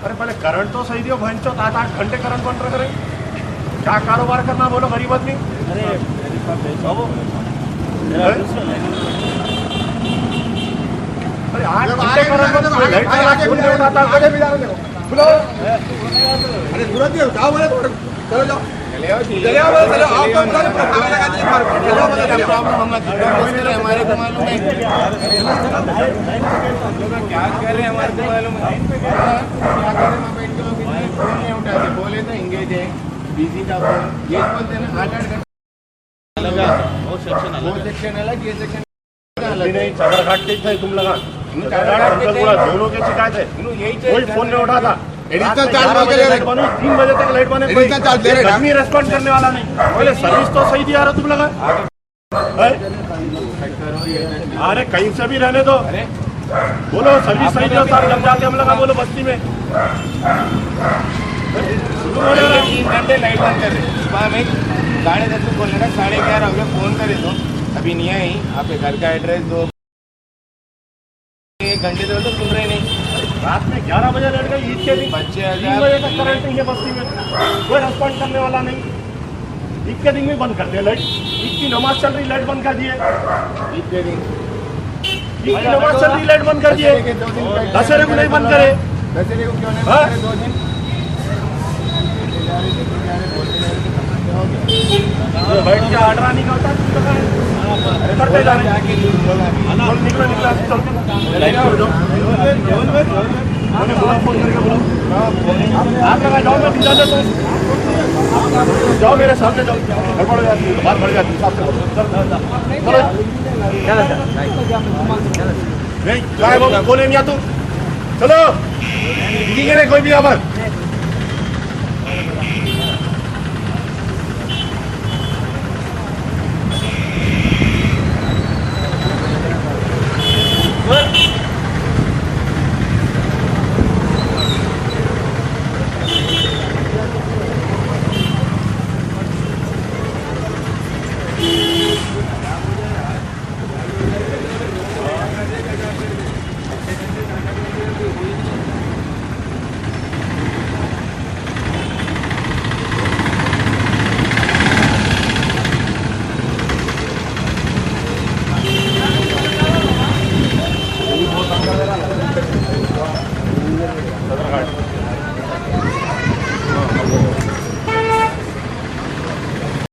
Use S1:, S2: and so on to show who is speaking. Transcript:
S1: अरे पहले करंट तो सही दियो भैंस 8-8 घंटे करंट बंद करें। क्या कारोबार करना बोलो गरीब आदमी। अरे अरे 8 घंटे करंट बंद लाइट चला के नहीं उठाता। अरे तुरंत ही जाओ बोले चलो जाओ चले आओ चलो आओ तो हमारे को मालूम नहीं क्या कर रहे हैं हमारे को मालूम नहीं उठाते बोले तो इंगेज है बिजी का फोन ये बोलते हैं 8-8 घंटे अलग वो सेक्शन अलग ये सेक्शन नहीं चादर घाट के तुम लगा दोनों की शिकायत है कोई फोन नहीं उठाता। एडिशनल चार्ज 3 बजे तक लाइट बने आदमी रेस्पॉन्ड करने वाला नहीं। पहले सर्विस तो सही दिया रहा तुम लगा। अरे कहीं से भी रहने दो बोलो सर्विस सही दिया साहब जब जाके हम लगा बोलो बस्ती में
S2: 3 घंटे लाइट बंद कर रहे सुबह में 10:30 को बोलने का 11:30 हो गया फोन करे तो अभी नहीं आई आपके घर का एड्रेस दो 1 घंटे तो सुन रहे नहीं।
S1: रात में 11 बजे लाइट गई ईद के दिन
S2: बच्चे
S1: 3 बजे तक करंट नहीं है बस्ती में कोई रेस्पॉन्ड करने वाला नहीं। ईद के दिन में बंद कर दिया लाइट। ईद की नमाज चल रही लाइट बंद कर दिए।
S2: ईद के दिन
S1: ईद की नमाज चल रही लाइट बंद कर दिए। दशहरे को नहीं बंद करे।
S2: दशहरे को क्यों नहीं बंद करे 2 दिन
S1: बैठ के ऑर्डर नहीं करता करते जा रहे निकला फोन करके बोलो आप लगा जाओ मैं दिखा देता हूँ जाओ मेरे सामने जाओ गड़बड़ हो जाती है बात बढ़ जाती है साफ नहीं बोले नहीं तू चलो दिखेंगे कोई भी आवाज